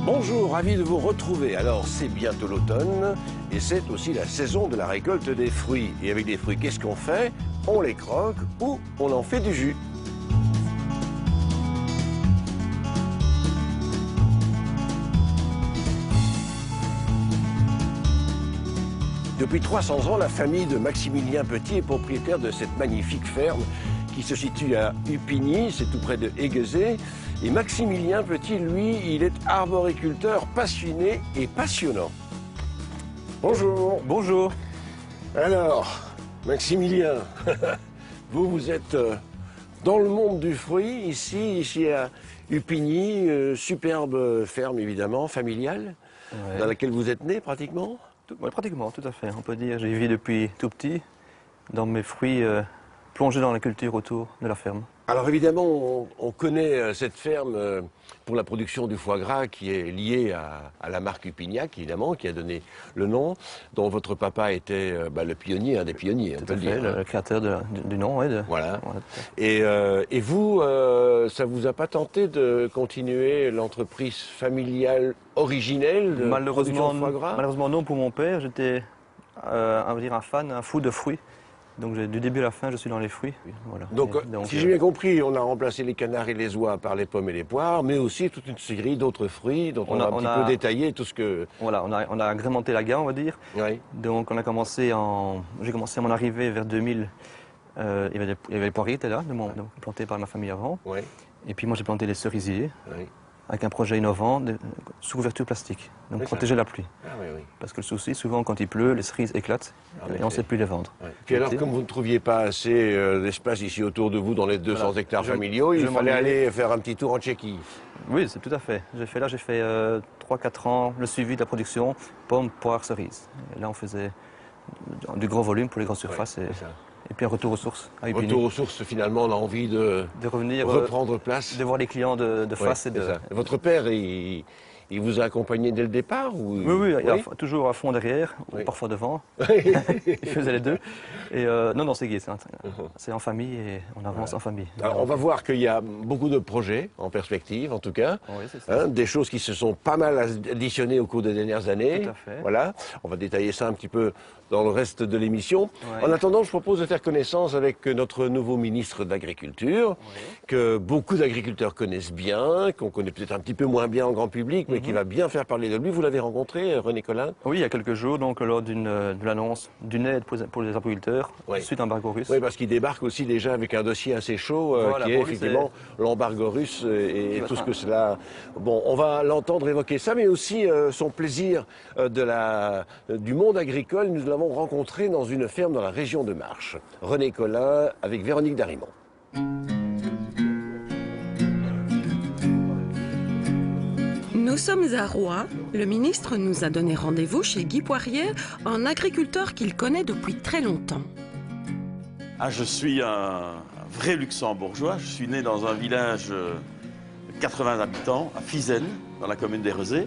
Bonjour, ravi de vous retrouver. Alors, c'est bientôt l'automne et c'est aussi la saison de la récolte des fruits. Et avec des fruits, qu'est-ce qu'on fait? On les croque ou on en fait du jus. Depuis 300 ans, la famille de Maximilien Petit est propriétaire de cette magnifique ferme qui se situe à Upigny, c'est tout près de Aiguezé. Et Maximilien Petit, lui, il est arboriculteur passionné et passionnant. Bonjour. Bonjour. Alors, Maximilien, vous êtes dans le monde du fruit, ici à Upigny, superbe ferme évidemment, familiale, Ouais. dans laquelle vous êtes né pratiquement. Ouais, pratiquement, tout à fait. On peut dire, j'y vis depuis tout petit, dans mes fruits, plongés dans la culture autour de la ferme. Alors évidemment, on connaît cette ferme pour la production du foie gras qui est liée à la marque Upignac, évidemment, qui a donné le nom, dont votre papa était le pionnier, un des pionniers, on peut le dire. Le créateur du nom, oui. Voilà. Voilà. Et vous, ça vous a pas tenté de continuer l'entreprise familiale originelle de production de foie gras? Malheureusement non pour mon père. J'étais, on va dire, un fou de fruits. Donc du début à la fin, je suis dans les fruits. Voilà. Donc, si j'ai bien compris, on a remplacé les canards et les oies par les pommes et les poires, mais aussi toute une série d'autres fruits dont on a un petit peu détaillé tout ce que... Voilà, on a agrémenté la gamme, on va dire. Oui. Donc j'ai commencé à mon arrivée vers 2000. Il y avait les poiriers étaient là, plantés par ma famille avant. Oui. Et puis moi j'ai planté les cerisiers. Oui. Avec un projet innovant sous couverture plastique, donc protéger la pluie. Ah, oui, oui. Parce que le souci, souvent quand il pleut, les cerises éclatent et on ne sait plus les vendre. Ouais. Puis alors, comme vous ne trouviez pas assez d'espace ici autour de vous dans les 200 hectares familiaux, il fallait aller faire un petit tour en Tchéquie. Oui, c'est tout à fait. J'ai fait 3-4 ans le suivi de la production, pommes, poires, cerises. Et là on faisait du gros volume pour les grandes surfaces. Et puis un retour aux sources. Retour aux sources, finalement, on a envie de revenir, reprendre place. De voir les clients de face. Votre père, il vous a accompagné dès le départ ou... Oui, toujours à fond derrière, ou parfois devant. Il faisait les deux. Et non, c'est gai, c'est en famille et on avance en famille. Alors, on va voir qu'il y a beaucoup de projets en perspective, en tout cas. Oui, c'est ça. Des choses qui se sont pas mal additionnées au cours des dernières années. Tout à fait. Voilà. On va détailler ça un petit peu dans le reste de l'émission. Ouais. En attendant, je propose de faire connaissance avec notre nouveau ministre de l'Agriculture, que beaucoup d'agriculteurs connaissent bien, qu'on connaît peut-être un petit peu moins bien en grand public, mais qui va bien faire parler de lui. Vous l'avez rencontré, René Colin? Oui, il y a quelques jours, donc lors de l'annonce d'une aide pour les agriculteurs suite à l'embargo russe. Oui, parce qu'il débarque aussi déjà avec un dossier assez chaud, Voilà, qui est effectivement l'embargo russe et tout ce que cela... Bon, on va l'entendre évoquer ça, mais aussi son plaisir du monde agricole. Nous l'avons rencontré dans une ferme dans la région de Marche. René Colin avec Véronique Darimont. Nous sommes à Roye. Le ministre nous a donné rendez-vous chez Guy Poirière, un agriculteur qu'il connaît depuis très longtemps. Je suis un vrai luxembourgeois. Je suis né dans un village de 80 habitants, à Fizennes, dans la commune des Rezés,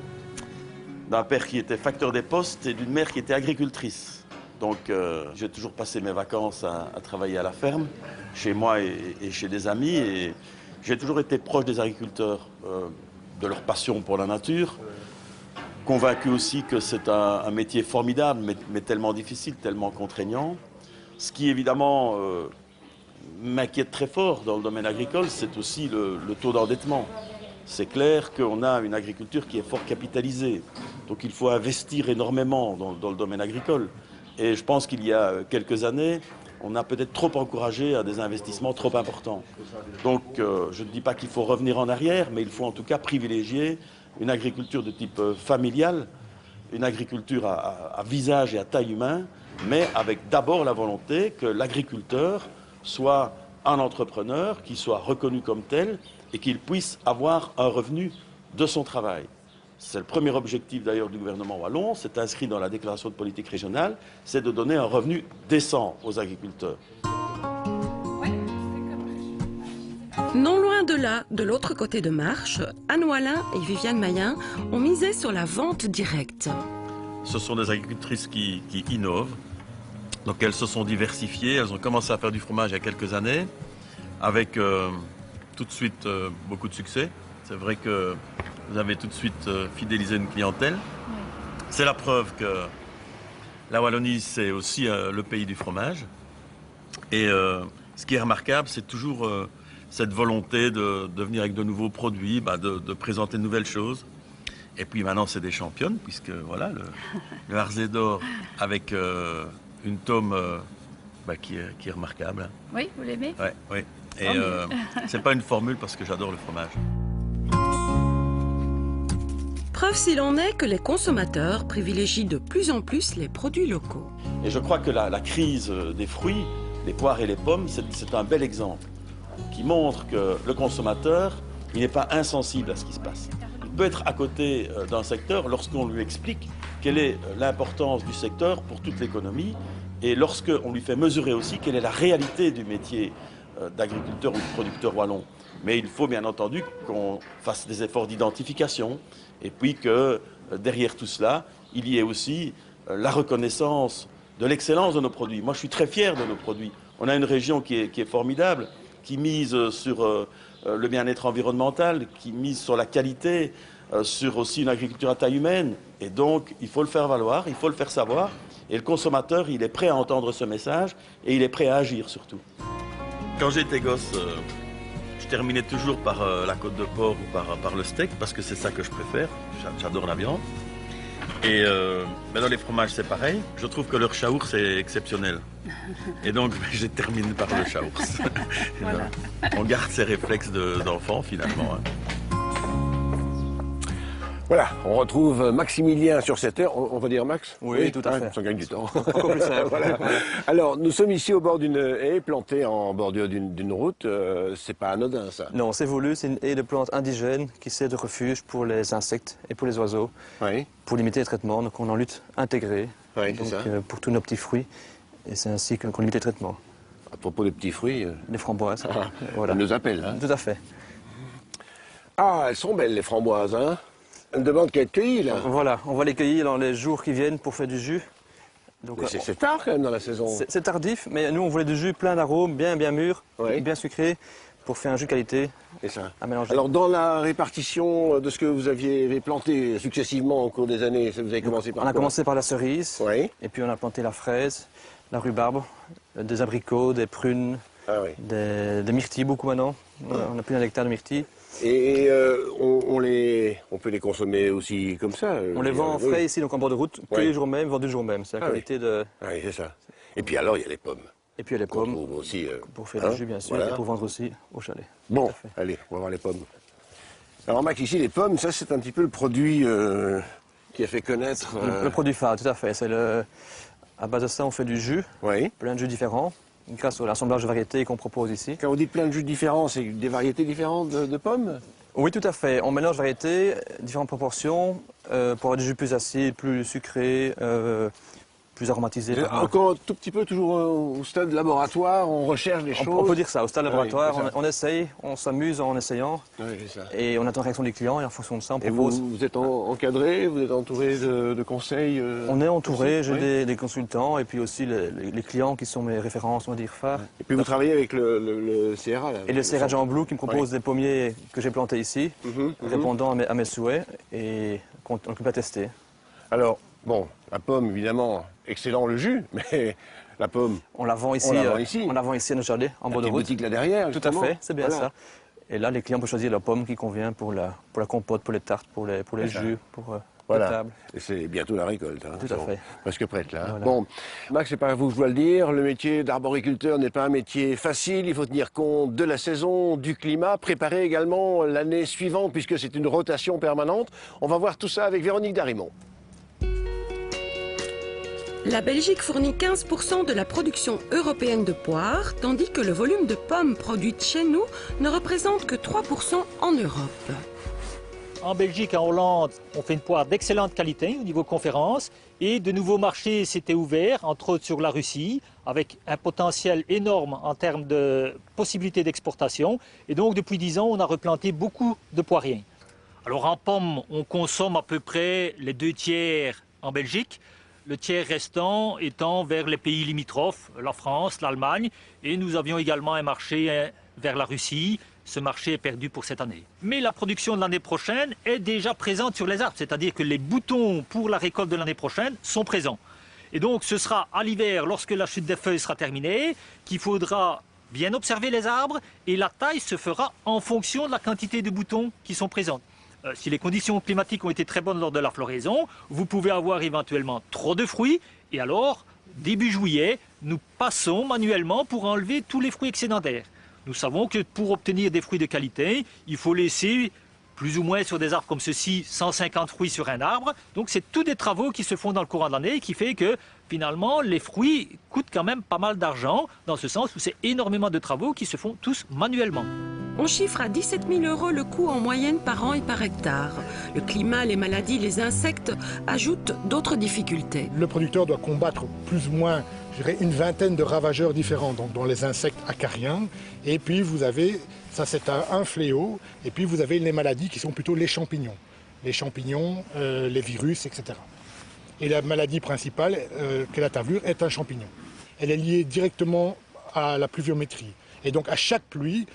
d'un père qui était facteur des postes et d'une mère qui était agricultrice. Donc j'ai toujours passé mes vacances à travailler à la ferme, chez moi et chez des amis. Et j'ai toujours été proche des agriculteurs, de leur passion pour la nature, convaincu aussi que c'est un métier formidable, mais tellement difficile, tellement contraignant. Ce qui évidemment m'inquiète très fort dans le domaine agricole, c'est aussi le taux d'endettement. C'est clair qu'on a une agriculture qui est fort capitalisée, donc il faut investir énormément dans le domaine agricole. Et je pense qu'il y a quelques années, on a peut-être trop encouragé à des investissements trop importants. Donc je ne dis pas qu'il faut revenir en arrière, mais il faut en tout cas privilégier une agriculture de type familial, une agriculture à visage et à taille humain, mais avec d'abord la volonté que l'agriculteur soit un entrepreneur, qui soit reconnu comme tel et qu'il puisse avoir un revenu de son travail. C'est le premier objectif d'ailleurs du gouvernement wallon, c'est inscrit dans la déclaration de politique régionale, c'est de donner un revenu décent aux agriculteurs. Non loin de là, de l'autre côté de Marche, Anne Wallin et Viviane Mayen ont misé sur la vente directe. Ce sont des agricultrices qui innovent. Donc elles se sont diversifiées, elles ont commencé à faire du fromage il y a quelques années, avec tout de suite beaucoup de succès. C'est vrai que vous avez tout de suite fidélisé une clientèle. Oui. C'est la preuve que la Wallonie, c'est aussi le pays du fromage. Et ce qui est remarquable, c'est toujours cette volonté de venir avec de nouveaux produits, de présenter de nouvelles choses. Et puis maintenant, c'est des championnes, puisque voilà, le Harzé d'Or avec une tome qui est remarquable. Oui, vous l'aimez? Oui. Et c'est pas une formule parce que j'adore le fromage. Preuve s'il en est que les consommateurs privilégient de plus en plus les produits locaux. Et je crois que la crise des fruits, les poires et les pommes, c'est un bel exemple qui montre que le consommateur, il n'est pas insensible à ce qui se passe. Il peut être à côté d'un secteur lorsqu'on lui explique quelle est l'importance du secteur pour toute l'économie et lorsqu'on lui fait mesurer aussi quelle est la réalité du métier d'agriculteur ou de producteur wallon. Mais il faut bien entendu qu'on fasse des efforts d'identification et puis que derrière tout cela, il y ait aussi la reconnaissance de l'excellence de nos produits. Moi, je suis très fier de nos produits. On a une région qui est formidable, qui mise sur le bien-être environnemental, qui mise sur la qualité, sur aussi une agriculture à taille humaine. Et donc, il faut le faire valoir, il faut le faire savoir. Et le consommateur, il est prêt à entendre ce message et il est prêt à agir surtout. Quand j'étais gosse, je terminais toujours par la côte de porc ou par le steak, parce que c'est ça que je préfère. J'adore la viande. Et mais dans les fromages, c'est pareil. Je trouve que leur chaours, c'est exceptionnel. Et donc, je termine par le chaours. Voilà. On garde ses réflexes d'enfant, finalement. Voilà, on retrouve Maximilien sur cette heure. On va dire Max? Oui, tout à fait. Ça gagne du temps. Encore plus simple. Voilà. Alors, nous sommes ici au bord d'une haie plantée en bordure d'une route. C'est pas anodin, ça? Non, c'est voulu. C'est une haie de plantes indigènes qui sert de refuge pour les insectes et pour les oiseaux. Oui. Pour limiter les traitements. Donc, on en lutte intégrée. Oui, donc, c'est ça. Pour tous nos petits fruits. Et c'est ainsi qu'on limite les traitements. À propos des petits fruits... Les framboises. Voilà. On nous appelle, hein? Tout à fait. Ah, elles sont belles, les framboises, hein? Elles ne demandent qu'à être cueillies, là. Voilà, on va les cueillir dans les jours qui viennent pour faire du jus. C'est tard, quand même, dans la saison. C'est tardif, mais nous, on voulait du jus plein d'arômes, bien mûr, oui. bien sucré, pour faire un jus de qualité à mélanger. Alors, dans la répartition de ce que vous aviez planté successivement au cours des années, vous avez commencé par On a quoi? commencé par la cerise, oui. Et puis on a planté la fraise, la rhubarbe, des abricots, des prunes, des myrtilles beaucoup maintenant. On a plus d'un hectare de myrtilles. Et on peut les consommer aussi comme ça. On les vend en frais ici, donc en bord de route, que le jour même, vendu le jour même. C'est la qualité de... Oui, c'est ça. Et puis alors, il y a les pommes. Et puis il y a les pommes, aussi, pour faire du jus bien sûr, et pour vendre aussi au chalet. Bon, allez, on va voir les pommes. Alors Max, ici, les pommes, ça c'est un petit peu le produit qui a fait connaître... Le produit phare, tout à fait. À base de ça, on fait du jus, plein de jus différents, grâce à l'assemblage de variétés qu'on propose ici. Quand vous dites plein de jus différents, c'est des variétés différentes de pommes? Oui, tout à fait. On mélange variétés, différentes proportions, pour avoir des jus plus acides, plus sucrés, plus aromatisés. Encore un tout petit peu, toujours au stade laboratoire, on recherche des choses? On peut dire ça, au stade laboratoire, oui, on essaye, on s'amuse en essayant, et on attend la réaction des clients, et en fonction de ça, on propose. Et vous êtes encadré, vous êtes entouré de conseils? On est entouré, j'ai des consultants, et puis aussi les clients qui sont mes références, on va dire, phares. Et puis vous travaillez avec le CRA là, et le CRA Jean Blou qui me propose des pommiers que j'ai plantés ici, répondant à mes souhaits, et qu'on occupe à tester. Alors, bon, la pomme, évidemment, excellent le jus, mais la pomme... On la vend ici, on la vend ici à nos chalets, en bord de route. Boutique là derrière, tout à fait, c'est bien ça. Et là, les clients peuvent choisir la pomme qui convient pour la compote, pour les tartes, pour les jus, pour la table. Et c'est bientôt la récolte. Hein, tout à fait. Presque prête là. Voilà. Bon, Max, c'est pas à vous que je dois le dire, le métier d'arboriculteur n'est pas un métier facile, il faut tenir compte de la saison, du climat, préparer également l'année suivante puisque c'est une rotation permanente. On va voir tout ça avec Véronique Darimont. La Belgique fournit 15% de la production européenne de poires, tandis que le volume de pommes produites chez nous ne représente que 3% en Europe. En Belgique, en Hollande, on fait une poire d'excellente qualité au niveau conférence. Et de nouveaux marchés s'étaient ouverts, entre autres sur la Russie, avec un potentiel énorme en termes de possibilités d'exportation. Et donc, depuis 10 ans, on a replanté beaucoup de poiriers. Alors, en pommes, on consomme à peu près les 2 tiers en Belgique. Le tiers restant étant vers les pays limitrophes, la France, l'Allemagne. Et nous avions également un marché vers la Russie. Ce marché est perdu pour cette année. Mais la production de l'année prochaine est déjà présente sur les arbres, c'est-à-dire que les boutons pour la récolte de l'année prochaine sont présents. Et donc ce sera à l'hiver, lorsque la chute des feuilles sera terminée, qu'il faudra bien observer les arbres et la taille se fera en fonction de la quantité de boutons qui sont présents. Si les conditions climatiques ont été très bonnes lors de la floraison, vous pouvez avoir éventuellement trop de fruits et alors, début juillet, nous passons manuellement pour enlever tous les fruits excédentaires. Nous savons que pour obtenir des fruits de qualité, il faut laisser plus ou moins sur des arbres comme ceci 150 fruits sur un arbre. Donc c'est tous des travaux qui se font dans le courant de l'année et qui fait que finalement les fruits coûtent quand même pas mal d'argent dans ce sens où c'est énormément de travaux qui se font tous manuellement. On chiffre à 17 000 € le coût en moyenne par an et par hectare. Le climat, les maladies, les insectes ajoutent d'autres difficultés. Le producteur doit combattre plus ou moins, je dirais, une vingtaine de ravageurs différents, donc dont les insectes acariens. Et puis vous avez, ça c'est un fléau, et puis vous avez les maladies qui sont plutôt les champignons. Les champignons, les virus, etc. Et la maladie principale, qu'est la tavelure, est un champignon. Elle est liée directement à la pluviométrie. Et donc à chaque pluie,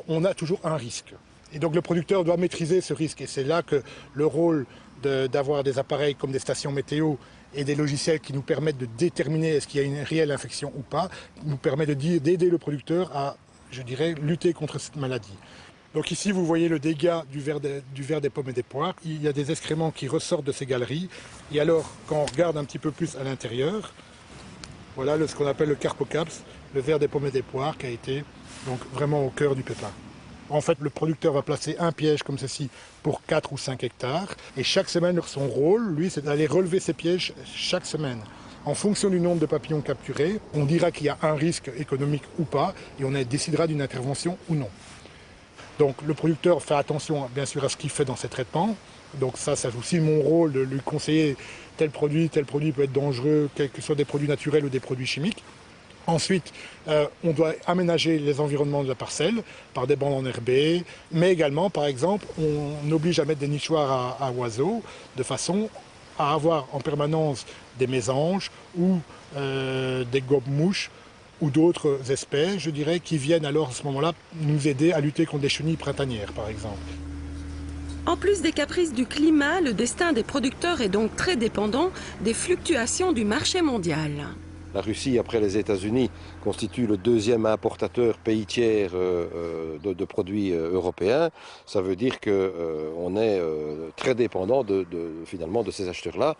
on a toujours un risque. Et donc le producteur doit maîtriser ce risque. Et c'est là que le rôle d'avoir des appareils comme des stations météo et des logiciels qui nous permettent de déterminer est-ce qu'il y a une réelle infection ou pas, nous permet d'aider le producteur à, je dirais, lutter contre cette maladie. Donc ici, vous voyez le dégât du ver des pommes et des poires. Il y a des excréments qui ressortent de ces galeries. Et alors, quand on regarde un petit peu plus à l'intérieur, voilà ce qu'on appelle le carpocaps, le ver des pommes et des poires qui a été donc vraiment au cœur du pépin. En fait, le producteur va placer un piège comme ceci pour 4 ou 5 hectares. Et chaque semaine, son rôle, lui, c'est d'aller relever ces pièges chaque semaine. En fonction du nombre de papillons capturés, on dira qu'il y a un risque économique ou pas, et on décidera d'une intervention ou non. Donc le producteur fait attention, bien sûr, à ce qu'il fait dans ses traitements. Donc ça, c'est aussi mon rôle de lui conseiller tel produit peut être dangereux, quels que soient des produits naturels ou des produits chimiques. Ensuite, on doit aménager les environnements de la parcelle par des bandes enherbées, mais également, par exemple, on oblige à mettre des nichoirs à oiseaux de façon à avoir en permanence des mésanges ou des gobe-mouches ou d'autres espèces, je dirais, qui viennent alors à ce moment-là nous aider à lutter contre les chenilles printanières, par exemple. En plus des caprices du climat, le destin des producteurs est donc très dépendant des fluctuations du marché mondial. La Russie, après les États-Unis, constitue le deuxième importateur pays tiers de produits européens. Ça veut dire qu'on est très dépendant finalement de ces acheteurs-là.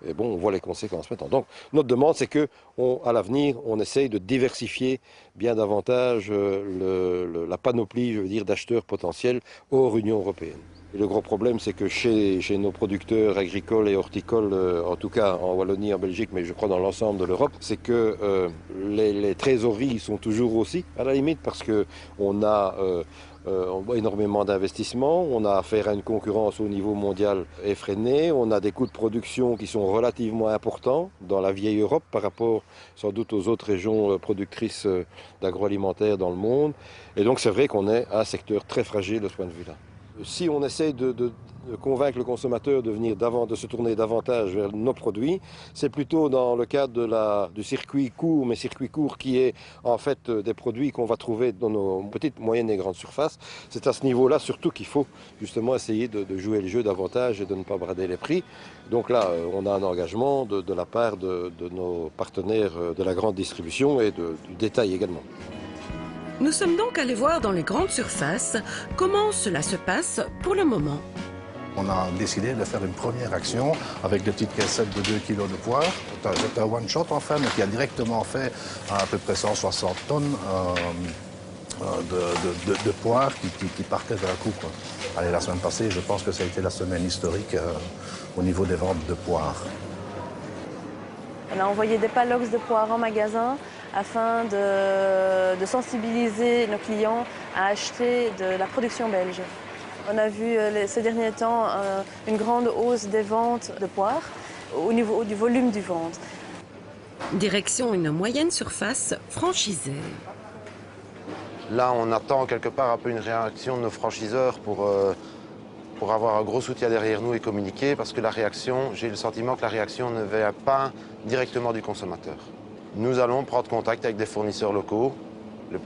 Et bon, on voit les conséquences maintenant. Donc, notre demande, c'est qu'à l'avenir, on essaye de diversifier bien davantage la panoplie, je veux dire, d'acheteurs potentiels hors Union européenne. Et le gros problème, c'est que chez nos producteurs agricoles et horticoles, en tout cas en Wallonie, en Belgique, mais je crois dans l'ensemble de l'Europe, c'est que les trésoreries sont toujours aussi, à la limite, parce qu'on a énormément d'investissements, on a affaire à une concurrence au niveau mondial effrénée, on a des coûts de production qui sont relativement importants dans la vieille Europe par rapport sans doute aux autres régions productrices d'agroalimentaire dans le monde. Et donc c'est vrai qu'on est un secteur très fragile de ce point de vue-là. Si on essaye de convaincre le consommateur de se tourner davantage vers nos produits, c'est plutôt dans le cadre du circuit court, mais circuit court qui est en fait des produits qu'on va trouver dans nos petites, moyennes et grandes surfaces. C'est à ce niveau-là surtout qu'il faut justement essayer de jouer le jeu davantage et de ne pas brader les prix. Donc là, on a un engagement de la part de nos partenaires de la grande distribution et du détail également. Nous sommes donc allés voir dans les grandes surfaces comment cela se passe pour le moment. On a décidé de faire une première action avec des petites caissettes de 2 kg de poire. C'est un one-shot en fait, mais qui a directement fait à peu près 160 tonnes de poire qui partaient d'un coup, quoi. Allez, la semaine passée, je pense que ça a été la semaine historique au niveau des ventes de poire. On a envoyé des pallocks de poire en magasin afin de sensibiliser nos clients à acheter de la production belge. On a vu ces derniers temps une grande hausse des ventes de poires au niveau du volume du vente. Direction une moyenne surface franchisée. Là, on attend quelque part un peu une réaction de nos franchiseurs pour avoir un gros soutien derrière nous et communiquer, parce que la réaction, j'ai le sentiment que la réaction ne vient pas directement du consommateur. Nous allons prendre contact avec des fournisseurs locaux,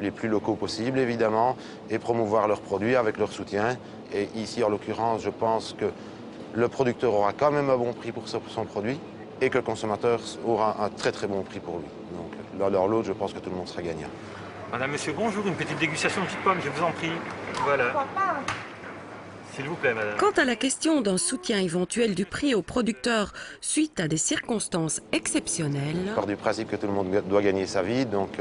les plus locaux possibles évidemment, et promouvoir leurs produits avec leur soutien. Et ici, en l'occurrence, je pense que le producteur aura quand même un bon prix pour son produit et que le consommateur aura un très très bon prix pour lui. Donc l'un dans l'autre, je pense que tout le monde sera gagnant. Madame, monsieur, bonjour, une petite dégustation de petites pommes, je vous en prie. Voilà. S'il vous plaît, madame. Quant à la question d'un soutien éventuel du prix aux producteurs suite à des circonstances exceptionnelles... Je pars du principe que tout le monde doit gagner sa vie, donc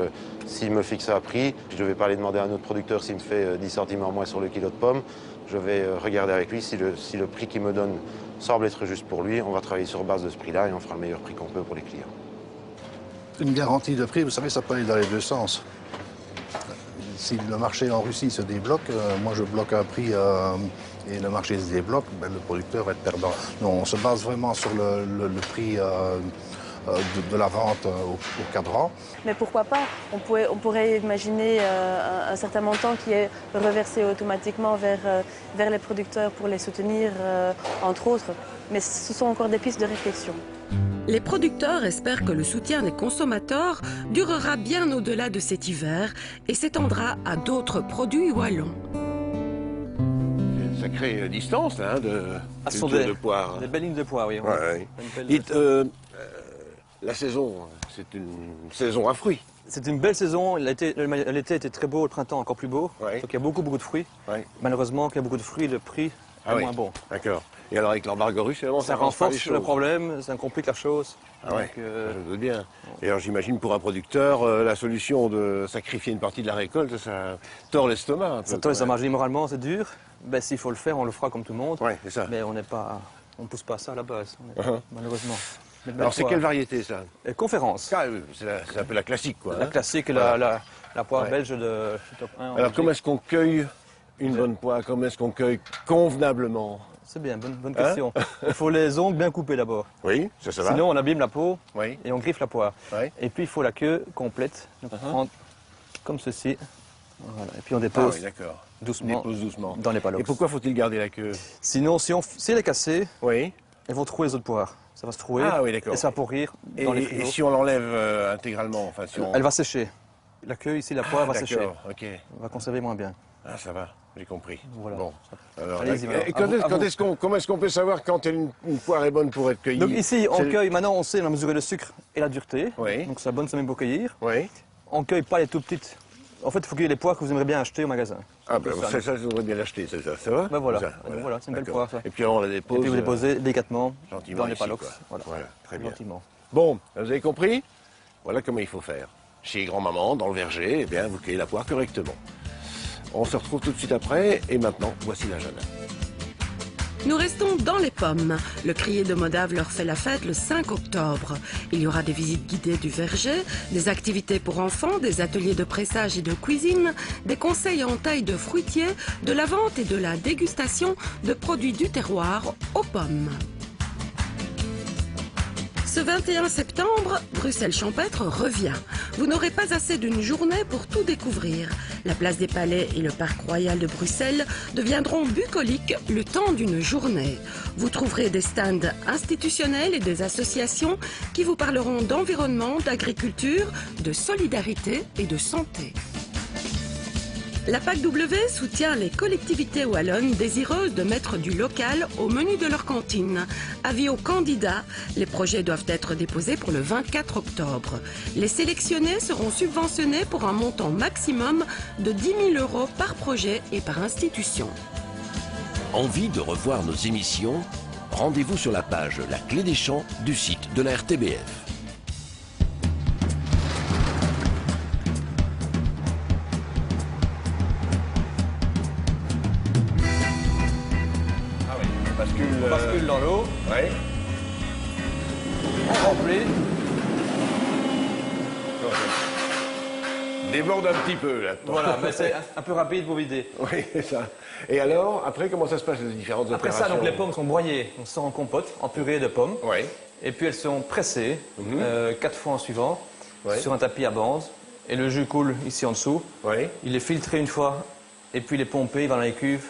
s'il me fixe un prix, je ne vais pas aller demander à un autre producteur s'il me fait 10 centimes en moins sur le kilo de pommes. Je vais regarder avec lui si le prix qu'il me donne semble être juste pour lui. On va travailler sur base de ce prix-là et on fera le meilleur prix qu'on peut pour les clients. Une garantie de prix, vous savez, ça peut aller dans les deux sens. Si le marché en Russie se débloque, moi je bloque un prix et le marché se débloque, ben, le producteur va être perdant. Non, on se base vraiment sur le prix de la vente au cadran. Mais pourquoi pas? On pourrait imaginer un certain montant qui est reversé automatiquement vers les producteurs pour les soutenir, entre autres. Mais ce sont encore des pistes de réflexion. Les producteurs espèrent que le soutien des consommateurs durera bien au-delà de cet hiver et s'étendra à d'autres produits wallons. Une sacrée distance là, de culture de poire. Des belles lignes de poire, oui. Ouais. Dites, la saison, c'est une saison à fruits. C'est une belle saison. L'été était très beau, le printemps encore plus beau. Ouais. Donc il y a beaucoup de fruits. Ouais. Malheureusement, qu'il y a beaucoup de fruits, le prix est moins bon. D'accord. Et alors avec l'embargo russe, Ça renforce le problème, ça complique la chose. Ah ouais, je me doute bien. Et alors j'imagine pour un producteur, la solution de sacrifier une partie de la récolte, ça tord l'estomac un peu. Ça tord l'estomac, moralement c'est dur. Ben, s'il faut le faire, on le fera comme tout le monde. Ouais, c'est ça. Mais on ne pousse pas ça à la base, malheureusement. Alors c'est quelle variété ça? Conférence. C'est un peu la classique quoi. La classique, la poire belge de top 1. Alors comment est-ce qu'on cueille une bonne poire? Comment est-ce qu'on cueille convenablement? C'est bien, bonne question. Il faut les ongles bien coupés d'abord. Oui, ça va. Sinon on abîme la peau oui. et on griffe la poire. Oui. Et puis il faut la queue complète. Donc on prend comme ceci. Voilà. Et puis on dépose doucement, dans les palox. Et pourquoi faut-il garder la queue? Sinon, si elle est cassée, oui. elles vont trouer les autres poires. Ça va se trouer et ça va pourrir dans les frigos. Et si on l'enlève intégralement Elle va sécher. La queue ici, la poire va sécher. Ok. On va conserver moins bien. Ah, ça va, j'ai compris. Voilà. Bon. Alors, comment est-ce qu'on peut savoir quand une poire est bonne pour être cueillie? Donc ici, on cueille, maintenant on sait mesurer le sucre et la dureté. Oui. Donc c'est la bonne semaine pour cueillir. Oui. On ne cueille pas les tout petites. En fait, il faut cueillir les poires que vous aimeriez bien acheter au magasin. Ah ben ça, je voudrais bien l'acheter, ça va? Ben voilà, voilà c'est une belle poire ça. Et puis on la dépose. Et puis vous déposez délicatement dans les ici, palox. Voilà, très bien. Gentiment. Bon, vous avez compris? Voilà comment il faut faire. Chez grand-maman, dans le verger, eh bien, vous cueillez la poire correctement. On se retrouve tout de suite après, et maintenant, voici l'agenda. Nous restons dans les pommes. Le crier de Modave leur fait la fête le 5 octobre. Il y aura des visites guidées du verger, des activités pour enfants, des ateliers de pressage et de cuisine, des conseils en taille de fruitiers, de la vente et de la dégustation de produits du terroir aux pommes. Ce 21 septembre, Bruxelles champêtre revient. Vous n'aurez pas assez d'une journée pour tout découvrir. La place des Palais et le Parc Royal de Bruxelles deviendront bucoliques le temps d'une journée. Vous trouverez des stands institutionnels et des associations qui vous parleront d'environnement, d'agriculture, de solidarité et de santé. La PAC-W soutient les collectivités wallonnes désireuses de mettre du local au menu de leur cantine. Avis aux candidats, les projets doivent être déposés pour le 24 octobre. Les sélectionnés seront subventionnés pour un montant maximum de 10 000 € par projet et par institution. Envie de revoir nos émissions? Rendez-vous sur la page La Clé des Champs du site de la RTBF. On bascule dans l'eau. Oui. On remplit. déborde un petit peu là. Voilà, mais c'est un peu rapide pour vider. Oui, c'est ça. Et alors, après, comment ça se passe les différentes Après opérations? ça, donc, les pommes sont broyées, on sort en compote, en purée de pommes. Oui. Et puis elles sont pressées 4 fois en suivant Ouais. sur un tapis à bande. Et le jus coule ici en dessous. Oui. Il est filtré une fois et puis il est pompé, il va dans les cuves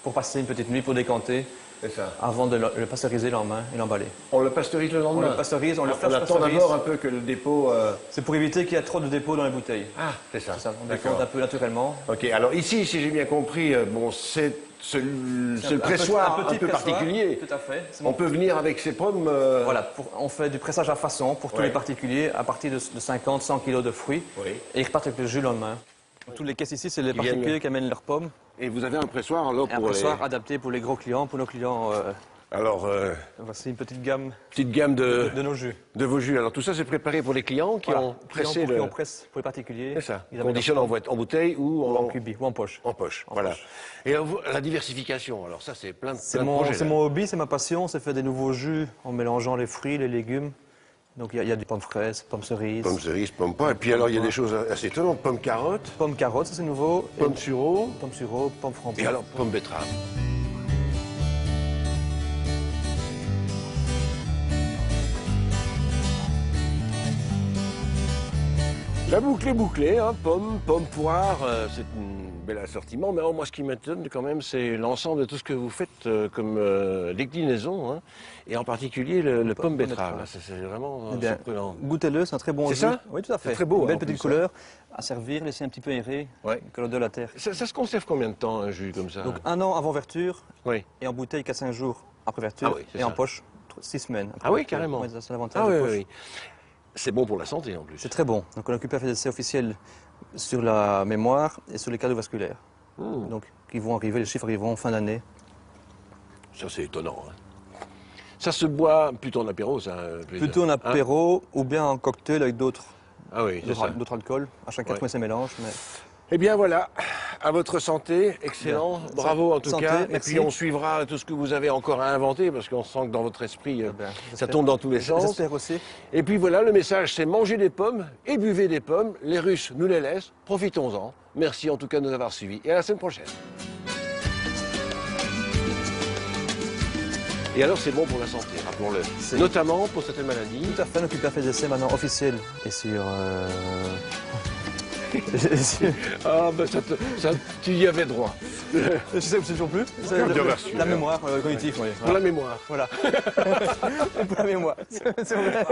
pour passer une petite nuit pour décanter C'est ça. avant de le pasteuriser le lendemain et l'emballer. On le pasteurise le On lendemain. le pasteurise, on le On flash attend pasteurise. d'abord un peu que le dépôt... C'est pour éviter qu'il y ait trop de dépôts dans les bouteilles. Ah, c'est ça. C'est ça, on D'accord. décompte un peu naturellement. Ok, alors ici, si j'ai bien compris, bon, c'est ce pressoir un peu pressoir, particulier. Tout à fait. C'est On mon- peut venir avec ses pommes... Voilà, on fait du pressage à façon pour tous Ouais. les particuliers à partir de 50-100 kg de fruits. Oui. Et ils repartent avec le jus le lendemain. Toutes les caisses ici, c'est les Qui viennent- particuliers qui amènent leurs pommes. Et vous avez un pressoir alors Et un pour pressoir adapté pour les gros clients, pour nos clients. Alors, Voici une petite gamme petite gamme de de nos jus. vos jus. Alors tout ça, c'est préparé pour les clients qui Voilà. ont pressé Clients le... on presse pour les particuliers. C'est ça. Ils amènent Conditionne leurs en bouteille ou pommes en... en cubi ou en poche. En poche, En voilà. poche. Et alors, la diversification, alors ça, c'est plein de C'est projets. là. mon hobby, c'est ma passion, c'est faire des nouveaux jus en mélangeant les fruits, les légumes. Donc il y a des pommes fraises, pommes cerises, Pommes cerises, pommes poires. Et puis alors, il y a des choses assez étonnantes. Pommes carottes, pommes carottes, ça c'est nouveau. Et pommes sureau, pommes sureau, pommes framboises. et alors pommes betteraves. La boucle est bouclée, hein, pommes, poires, c'est un bel assortiment. Mais alors, moi, ce qui m'étonne quand même, c'est l'ensemble de tout ce que vous faites comme déclinaison, hein, et en particulier le pomme betterave. Là, c'est vraiment Eh bien, surprenant. goûtez-le, c'est un très bon C'est jus. ça Oui, tout à fait. C'est très beau, Une belle en petite plus, couleur à servir, laisser un petit peu errer, Ouais. que l'odeur de la terre. Ça se conserve combien de temps, un jus comme ça? Donc 1 an avant verture Oui. et en bouteille 4-5 jours après verture Ah oui, c'est et en ça. poche 6 semaines. après Ah oui, verture. carrément. Ouais, ça, c'est l'avantage Ah des oui, poches. oui, oui. C'est bon pour la santé en plus. C'est très bon. Donc on occupe un essai officiel sur la mémoire et sur les cardiovasculaires. Donc qui vont arriver, les chiffres arriveront en fin d'année. Ça, c'est étonnant. Hein. Ça se boit plutôt en apéro, ça. Plutôt en apéro ou bien en cocktail avec d'autres Ah oui, c'est ça. d'autres alcools. À chacun Ouais. trouver ses mélanges. Mais... Eh bien voilà, à votre santé, excellent, Bien. bravo en tout Santé, cas. merci. Et puis on suivra tout ce que vous avez encore à inventer, parce qu'on sent que dans votre esprit, bien, ça j'espère. tombe dans tous les sens. J'espère aussi. Et puis voilà, le message, c'est mangez des pommes et buvez des pommes. Les Russes nous les laissent, profitons-en. Merci en tout cas de nous avoir suivis et à la semaine prochaine. Et alors c'est bon pour la santé, rappelons-le. C'est- Notamment pour certaines maladies. Tout à fait, l'Occupe fait des essais maintenant officiels et sur... Ah ben ça, tu y avais droit. Je sais toujours plus. C'est Bien reçu, la alors. mémoire cognitive, oui. Pour la mémoire. Voilà. Pour la mémoire. C'est vrai.